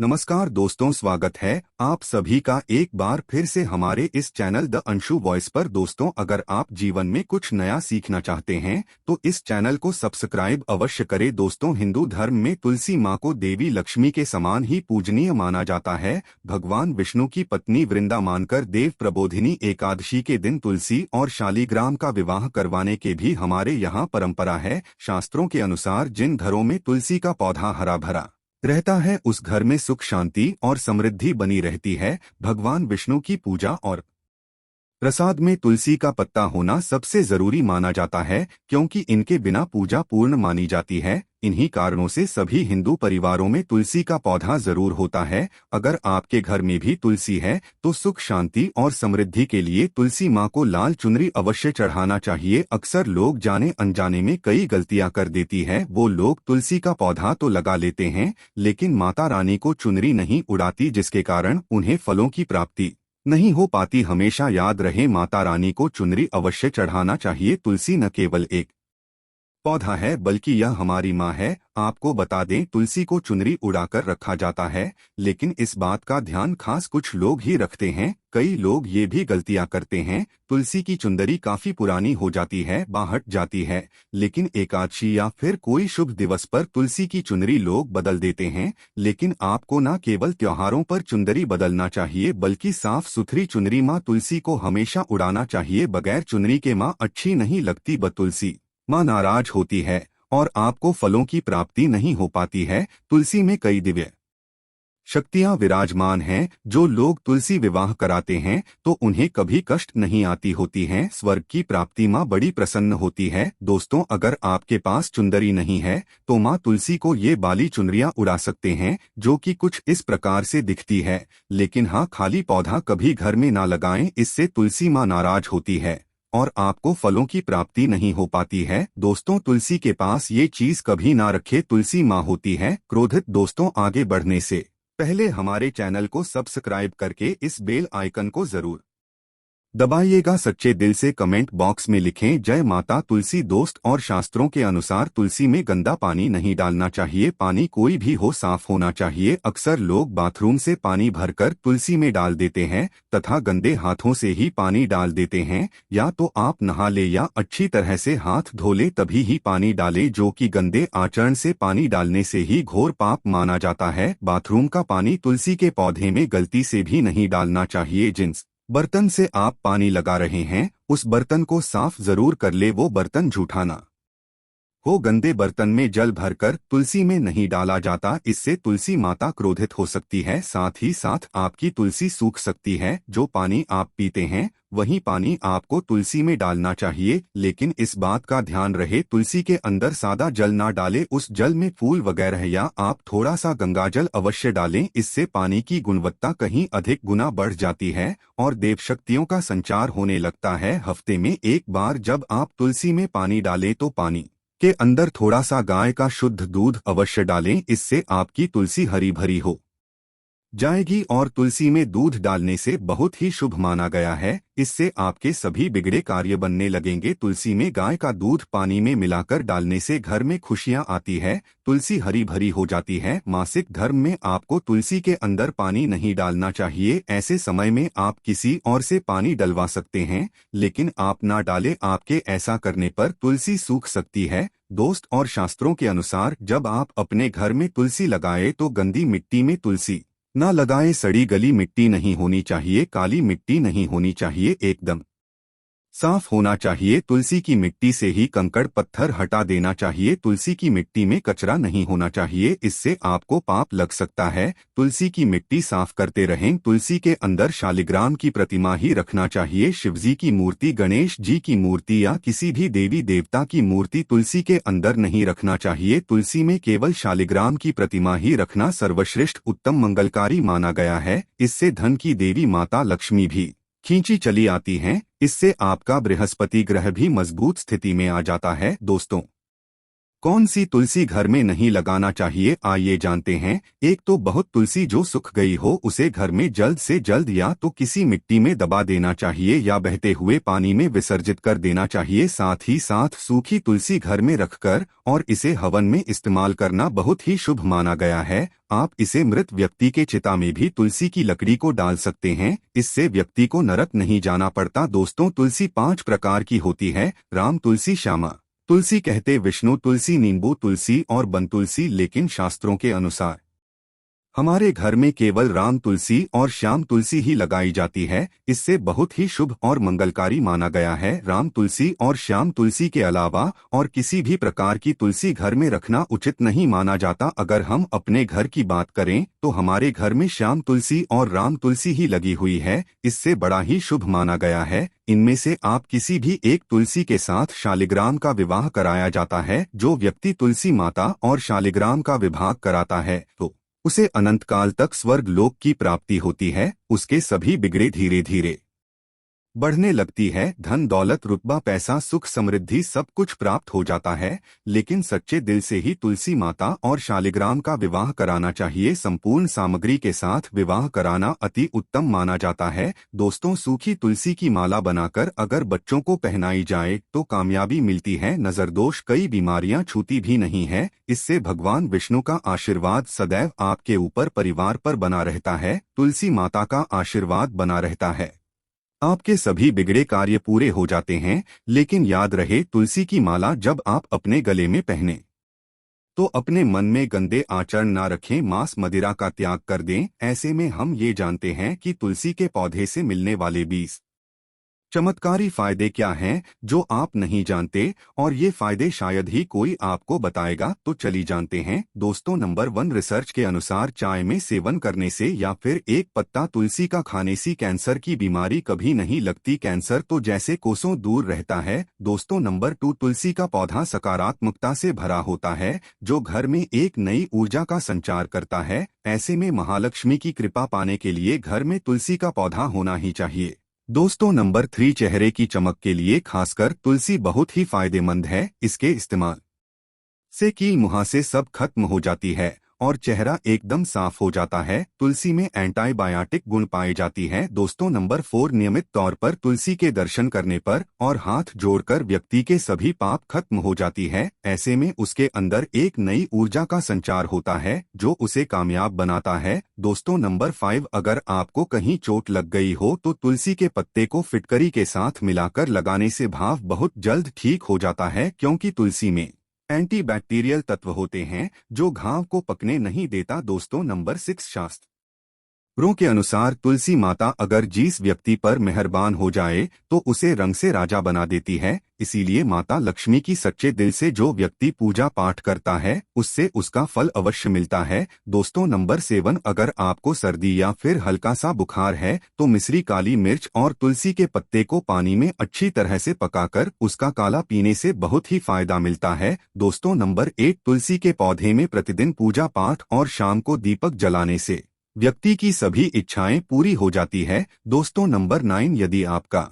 नमस्कार दोस्तों, स्वागत है आप सभी का एक बार फिर से हमारे इस चैनल द अंशु वॉइस पर। दोस्तों, अगर आप जीवन में कुछ नया सीखना चाहते हैं तो इस चैनल को सब्सक्राइब अवश्य करें। दोस्तों, हिंदू धर्म में तुलसी माँ को देवी लक्ष्मी के समान ही पूजनीय माना जाता है। भगवान विष्णु की पत्नी वृंदा मानकर देव प्रबोधिनी एकादशी के दिन तुलसी और शालिग्राम का विवाह करवाने के भी हमारे यहाँ परंपरा है। शास्त्रों के अनुसार जिन घरों में तुलसी का पौधा हरा भरा रहता है उस घर में सुख शांति और समृद्धि बनी रहती है। भगवान विष्णु की पूजा और प्रसाद में तुलसी का पत्ता होना सबसे जरूरी माना जाता है, क्योंकि इनके बिना पूजा पूर्ण मानी जाती है। इन्हीं कारणों से सभी हिंदू परिवारों में तुलसी का पौधा जरूर होता है। अगर आपके घर में भी तुलसी है तो सुख शांति और समृद्धि के लिए तुलसी माँ को लाल चुनरी अवश्य चढ़ाना चाहिए। अक्सर लोग जाने अनजाने में कई गलतियां कर देती है। वो लोग तुलसी का पौधा तो लगा लेते हैं लेकिन माता रानी को चुनरी नहीं उड़ाती, जिसके कारण उन्हें फलों की प्राप्ति नहीं हो पाती। हमेशा याद रहे, माता रानी को चुनरी अवश्य चढ़ाना चाहिए। तुलसी न केवल एक पौधा है बल्कि यह हमारी माँ है। आपको बता दें, तुलसी को चुनरी उड़ाकर रखा जाता है, लेकिन इस बात का ध्यान खास कुछ लोग ही रखते हैं। कई लोग ये भी गलतियां करते हैं, तुलसी की चुंदरी काफी पुरानी हो जाती है, बाहट जाती है, लेकिन एकादशी या फिर कोई शुभ दिवस पर तुलसी की चुनरी लोग बदल देते हैं। लेकिन आपको न केवल त्योहारों पर चुंदरी बदलना चाहिए बल्कि साफ सुथरी चुनरी माँ तुलसी को हमेशा उड़ाना चाहिए। बगैर चुनरी के माँ अच्छी नहीं लगती, तुलसी माँ नाराज होती है और आपको फलों की प्राप्ति नहीं हो पाती है। तुलसी में कई दिव्य शक्तियां विराजमान हैं। जो लोग तुलसी विवाह कराते हैं तो उन्हें कभी कष्ट नहीं आती होती हैं। स्वर्ग की प्राप्ति माँ बड़ी प्रसन्न होती है। दोस्तों, अगर आपके पास चुंदरी नहीं है तो माँ तुलसी को ये बाली चुनरियां उड़ा सकते हैं, जो कि कुछ इस प्रकार से दिखती है। लेकिन हाँ, खाली पौधा कभी घर में ना लगाएं, इससे तुलसी माँ नाराज होती है और आपको फलों की प्राप्ति नहीं हो पाती है। दोस्तों, तुलसी के पास ये चीज कभी ना रखे, तुलसी माँ होती है क्रोधित। दोस्तों, आगे बढ़ने से पहले हमारे चैनल को सब्सक्राइब करके इस बेल आइकन को जरूर दबाइएगा। सच्चे दिल से कमेंट बॉक्स में लिखें जय माता तुलसी। दोस्त, और शास्त्रों के अनुसार तुलसी में गंदा पानी नहीं डालना चाहिए। पानी कोई भी हो, साफ होना चाहिए। अक्सर लोग बाथरूम से पानी भरकर तुलसी में डाल देते हैं तथा गंदे हाथों से ही पानी डाल देते हैं। या तो आप नहा ले या अच्छी तरह से हाथ धो ले तभी ही पानी डालें, जो कि गंदे आचरण से पानी डालने से ही घोर पाप माना जाता है। बाथरूम का पानी तुलसी के पौधे में गलती से भी नहीं डालना चाहिए। जिस बर्तन से आप पानी लगा रहे हैं उस बर्तन को साफ जरूर कर ले, वो बर्तन जूठा ना हो। गंदे बर्तन में जल भरकर तुलसी में नहीं डाला जाता, इससे तुलसी माता क्रोधित हो सकती है। साथ ही साथ आपकी तुलसी सूख सकती है। जो पानी आप पीते हैं वही पानी आपको तुलसी में डालना चाहिए, लेकिन इस बात का ध्यान रहे तुलसी के अंदर सादा जल ना डालें। उस जल में फूल वगैरह या आप थोड़ा सा गंगाजल अवश्य डालें। इससे पानी की गुणवत्ता कहीं अधिक गुना बढ़ जाती है और देव शक्तियों का संचार होने लगता है। हफ्ते में एक बार जब आप तुलसी में पानी डालें तो पानी के अंदर थोड़ा सा गाय का शुद्ध दूध अवश्य डालें, इससे आपकी तुलसी हरी भरी हो जाएगी। और तुलसी में दूध डालने से बहुत ही शुभ माना गया है, इससे आपके सभी बिगड़े कार्य बनने लगेंगे। तुलसी में गाय का दूध पानी में मिलाकर डालने से घर में खुशियां आती है, तुलसी हरी भरी हो जाती है। मासिक धर्म में आपको तुलसी के अंदर पानी नहीं डालना चाहिए। ऐसे समय में आप किसी और से पानी डलवा सकते हैं, लेकिन आप ना डालें। आपके ऐसा करने पर तुलसी सूख सकती है। दोस्त, और शास्त्रों के अनुसार जब आप अपने घर में तुलसी लगाए तो गंदी मिट्टी में तुलसी ना लगाएं। सड़ी गली मिट्टी नहीं होनी चाहिए, काली मिट्टी नहीं होनी चाहिए, एकदम साफ होना चाहिए। तुलसी की मिट्टी से ही कंकड़ पत्थर हटा देना चाहिए। तुलसी की मिट्टी में कचरा नहीं होना चाहिए, इससे आपको पाप लग सकता है। तुलसी की मिट्टी साफ करते रहें। तुलसी के अंदर शालिग्राम की प्रतिमा ही रखना चाहिए। शिवजी की मूर्ति, गणेश जी की मूर्ति या किसी भी देवी देवता की मूर्ति तुलसी के अंदर नहीं रखना चाहिए। तुलसी में केवल शालिग्राम की प्रतिमा ही रखना सर्वश्रेष्ठ उत्तम मंगलकारी माना गया है। इससे धन की देवी माता लक्ष्मी भी खींची चली आती हैं। इससे आपका बृहस्पति ग्रह भी मजबूत स्थिति में आ जाता है। दोस्तों, कौन सी तुलसी घर में नहीं लगाना चाहिए, आइए जानते हैं। एक तो बहुत तुलसी जो सूख गई हो उसे घर में जल्द से जल्द या तो किसी मिट्टी में दबा देना चाहिए या बहते हुए पानी में विसर्जित कर देना चाहिए। साथ ही साथ सूखी तुलसी घर में रखकर और इसे हवन में इस्तेमाल करना बहुत ही शुभ माना गया है। आप इसे मृत व्यक्ति के चिता में भी तुलसी की लकड़ी को डाल सकते हैं, इससे व्यक्ति को नरक नहीं जाना पड़ता। दोस्तों, तुलसी 5 प्रकार की होती है। राम तुलसी, श्यामा तुलसी कहते विष्णु तुलसी, नींबू तुलसी और बन तुलसी। लेकिन शास्त्रों के अनुसार हमारे घर में केवल राम तुलसी और श्याम तुलसी ही लगाई जाती है। इससे बहुत ही शुभ और मंगलकारी माना गया है। राम तुलसी और श्याम तुलसी के अलावा और किसी भी प्रकार की तुलसी घर में रखना उचित नहीं माना जाता। अगर हम अपने घर की बात करें तो हमारे घर में श्याम तुलसी और राम तुलसी ही लगी हुई है, इससे बड़ा ही शुभ माना गया है। इनमें से आप किसी भी एक तुलसी के साथ शालिग्राम का विवाह कराया जाता है। जो व्यक्ति तुलसी माता और शालिग्राम का विवाह कराता है तो उसे अनंत काल तक स्वर्ग लोक की प्राप्ति होती है। उसके सभी बिगड़े धीरे धीरे बढ़ने लगती है। धन दौलत रुतबा पैसा सुख समृद्धि सब कुछ प्राप्त हो जाता है। लेकिन सच्चे दिल से ही तुलसी माता और शालिग्राम का विवाह कराना चाहिए। संपूर्ण सामग्री के साथ विवाह कराना अति उत्तम माना जाता है। दोस्तों, सूखी तुलसी की माला बनाकर अगर बच्चों को पहनाई जाए तो कामयाबी मिलती है। नजरदोष कई बीमारियां छूती भी नहीं है। इससे भगवान विष्णु का आशीर्वाद सदैव आपके ऊपर परिवार पर बना रहता है। तुलसी माता का आशीर्वाद बना रहता है, आपके सभी बिगड़े कार्य पूरे हो जाते हैं। लेकिन याद रहे, तुलसी की माला जब आप अपने गले में पहने तो अपने मन में गंदे आचरण ना रखें, मांस मदिरा का त्याग कर दें। ऐसे में हम ये जानते हैं कि तुलसी के पौधे से मिलने वाले 20 चमत्कारी फायदे क्या हैं जो आप नहीं जानते, और ये फायदे शायद ही कोई आपको बताएगा। तो चलिए जानते हैं। दोस्तों, नंबर 1, रिसर्च के अनुसार चाय में सेवन करने से या फिर एक पत्ता तुलसी का खाने से कैंसर की बीमारी कभी नहीं लगती। कैंसर तो जैसे कोसों दूर रहता है। दोस्तों, नंबर 2, तुलसी का पौधा सकारात्मकता से भरा होता है जो घर में एक नई ऊर्जा का संचार करता है। ऐसे में महालक्ष्मी की कृपा पाने के लिए घर में तुलसी का पौधा होना ही चाहिए। दोस्तों, नंबर 3, चेहरे की चमक के लिए खासकर तुलसी बहुत ही फायदेमंद है। इसके इस्तेमाल से कील मुहासे सब खत्म हो जाती है और चेहरा एकदम साफ हो जाता है। तुलसी में एंटीबायोटिक गुण पाए जाती है। दोस्तों, नंबर 4, नियमित तौर पर तुलसी के दर्शन करने पर और हाथ जोड़कर व्यक्ति के सभी पाप खत्म हो जाती है। ऐसे में उसके अंदर एक नई ऊर्जा का संचार होता है जो उसे कामयाब बनाता है। दोस्तों, नंबर 5, अगर आपको कहीं चोट लग गई हो तो तुलसी के पत्ते को फिटकरी के साथ मिलाकर लगाने से घाव बहुत जल्द ठीक हो जाता है, क्योंकि तुलसी में एंटीबैक्टीरियल तत्व होते हैं जो घाव को पकने नहीं देता। दोस्तों, नंबर 6, शास्त्रों के अनुसार तुलसी माता अगर जिस व्यक्ति पर मेहरबान हो जाए तो उसे रंग से राजा बना देती है। इसीलिए माता लक्ष्मी की सच्चे दिल से जो व्यक्ति पूजा पाठ करता है उससे उसका फल अवश्य मिलता है। दोस्तों, नंबर 7, अगर आपको सर्दी या फिर हल्का सा बुखार है तो मिश्री, काली मिर्च और तुलसी के पत्ते को पानी में अच्छी तरह से पकाकर उसका काला पीने से बहुत ही फायदा मिलता है। दोस्तों, नंबर 8, तुलसी के पौधे में प्रतिदिन पूजा पाठ और शाम को दीपक जलाने से व्यक्ति की सभी इच्छाएं पूरी हो जाती है। दोस्तों, नंबर 9, यदि आपका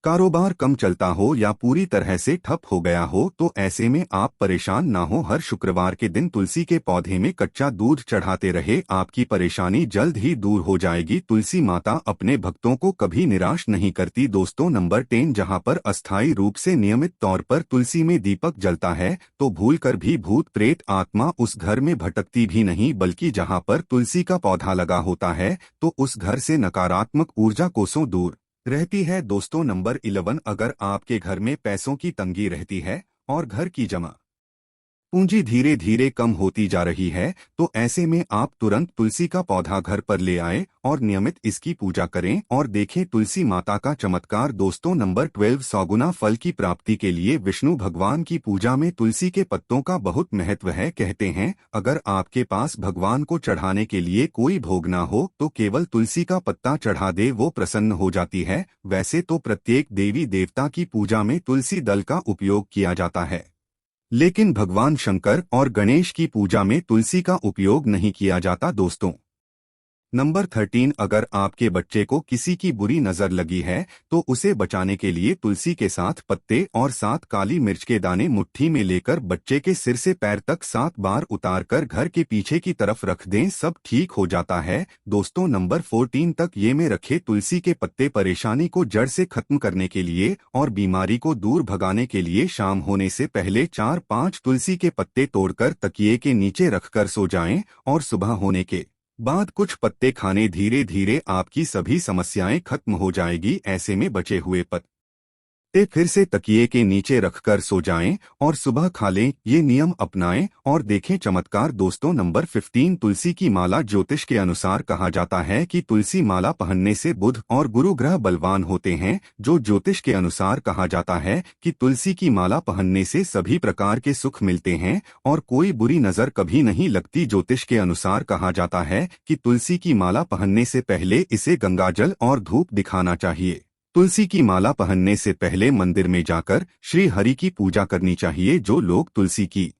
कारोबार कम चलता हो या पूरी तरह से ठप हो गया हो तो ऐसे में आप परेशान ना हो। हर शुक्रवार के दिन तुलसी के पौधे में कच्चा दूध चढ़ाते रहे, आपकी परेशानी जल्द ही दूर हो जाएगी। तुलसी माता अपने भक्तों को कभी निराश नहीं करती। दोस्तों, नंबर 10, जहां पर अस्थायी रूप से नियमित तौर पर तुलसी में दीपक जलता है तो भूलकर भी भूत प्रेत आत्मा उस घर में भटकती भी नहीं, बल्कि जहां पर तुलसी का पौधा लगा होता है तो उस घर से नकारात्मक ऊर्जा कोसों दूर रहती है। दोस्तों, नंबर 11, अगर आपके घर में पैसों की तंगी रहती है और घर की जमा पूंजी धीरे धीरे कम होती जा रही है तो ऐसे में आप तुरंत तुलसी का पौधा घर पर ले आए और नियमित इसकी पूजा करें और देखें तुलसी माता का चमत्कार। दोस्तों, नंबर 12, सौगुना फल की प्राप्ति के लिए विष्णु भगवान की पूजा में तुलसी के पत्तों का बहुत महत्व है। कहते हैं अगर आपके पास भगवान को चढ़ाने के लिए कोई भोग ना हो तो केवल तुलसी का पत्ता चढ़ा दे, वो प्रसन्न हो जाती है। वैसे तो प्रत्येक देवी देवता की पूजा में तुलसी दल का उपयोग किया जाता है, लेकिन भगवान शंकर और गणेश की पूजा में तुलसी का उपयोग नहीं किया जाता। दोस्तों, नंबर 13, अगर आपके बच्चे को किसी की बुरी नजर लगी है तो उसे बचाने के लिए तुलसी के 7 पत्ते और 7 काली मिर्च के दाने मुट्ठी में लेकर बच्चे के सिर से पैर तक 7 बार उतारकर घर के पीछे की तरफ रख दें, सब ठीक हो जाता है। दोस्तों नंबर 14 तक ये में रखे तुलसी के पत्ते परेशानी को जड़ से खत्म करने के लिए और बीमारी को दूर भगाने के लिए शाम होने से पहले 4-5 तुलसी के पत्ते तोड़कर तकिए के नीचे रखकर सो जाएं और सुबह होने के बाद कुछ पत्ते खाने धीरे धीरे आपकी सभी समस्याएं खत्म हो जाएगी। ऐसे में बचे हुए पत्ते फिर से तकिए के नीचे रखकर सो जाएं और सुबह खा लें। ये नियम अपनाएं और देखें चमत्कार। दोस्तों नंबर 15, तुलसी की माला। ज्योतिष के अनुसार कहा जाता है कि तुलसी माला पहनने से बुध और गुरु ग्रह बलवान होते हैं। जो ज्योतिष के अनुसार कहा जाता है कि तुलसी की माला पहनने से सभी प्रकार के सुख मिलते हैं और कोई बुरी नजर कभी नहीं लगती। ज्योतिष के अनुसार कहा जाता है कि तुलसी की माला पहनने से पहले इसे गंगाजल और धूप दिखाना चाहिए। तुलसी की माला पहनने से पहले मंदिर में जाकर श्री हरि की पूजा करनी चाहिए। जो लोग तुलसी की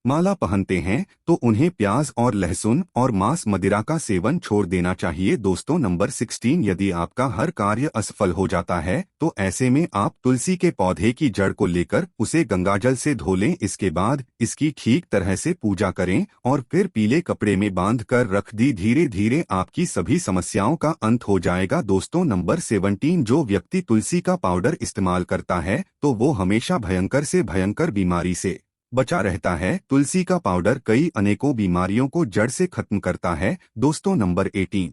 माला पहनते हैं तो उन्हें प्याज और लहसुन और मांस मदिरा का सेवन छोड़ देना चाहिए। दोस्तों नंबर 16, यदि आपका हर कार्य असफल हो जाता है तो ऐसे में आप तुलसी के पौधे की जड़ को लेकर उसे गंगाजल से धो लें। इसके बाद इसकी ठीक तरह से पूजा करें और फिर पीले कपड़े में बांध कर रख दी। धीरे धीरे आपकी सभी समस्याओं का अंत हो जाएगा। दोस्तों नंबर 17, जो व्यक्ति तुलसी का पाउडर इस्तेमाल करता है तो वो हमेशा भयंकर से भयंकर बीमारी से बचा रहता है। तुलसी का पाउडर कई अनेकों बीमारियों को जड़ से खत्म करता है। दोस्तों नंबर 18,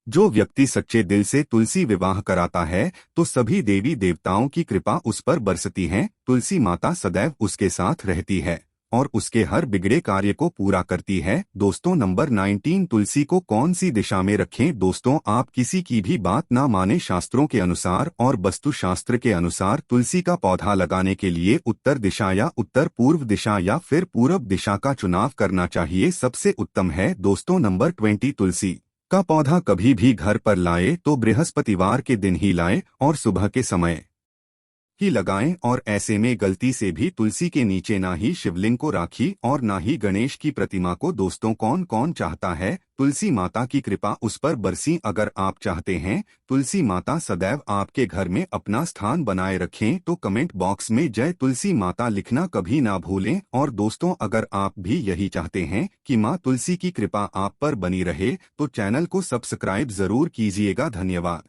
जो व्यक्ति सच्चे दिल से तुलसी विवाह कराता है तो सभी देवी देवताओं की कृपा उस पर बरसती है। तुलसी माता सदैव उसके साथ रहती है और उसके हर बिगड़े कार्य को पूरा करती है। दोस्तों नंबर 19, तुलसी को कौन सी दिशा में रखें। दोस्तों आप किसी की भी बात ना माने। शास्त्रों के अनुसार और वस्तु शास्त्र के अनुसार तुलसी का पौधा लगाने के लिए उत्तर दिशा या उत्तर पूर्व दिशा या फिर पूरब दिशा का चुनाव करना चाहिए, सबसे उत्तम है। दोस्तों नंबर 20, तुलसी का पौधा कभी भी घर पर लाए तो बृहस्पतिवार के दिन ही लाए और सुबह के समय ही लगाएं और ऐसे में गलती से भी तुलसी के नीचे ना ही शिवलिंग को राखी और ना ही गणेश की प्रतिमा को। दोस्तों कौन कौन चाहता है तुलसी माता की कृपा उस पर बरसी। अगर आप चाहते हैं तुलसी माता सदैव आपके घर में अपना स्थान बनाए रखें तो कमेंट बॉक्स में जय तुलसी माता लिखना कभी ना भूलें। और दोस्तों अगर आप भी यही चाहते हैं कि माँ तुलसी की कृपा आप पर बनी रहे तो चैनल को सब्सक्राइब जरूर कीजिएगा। धन्यवाद।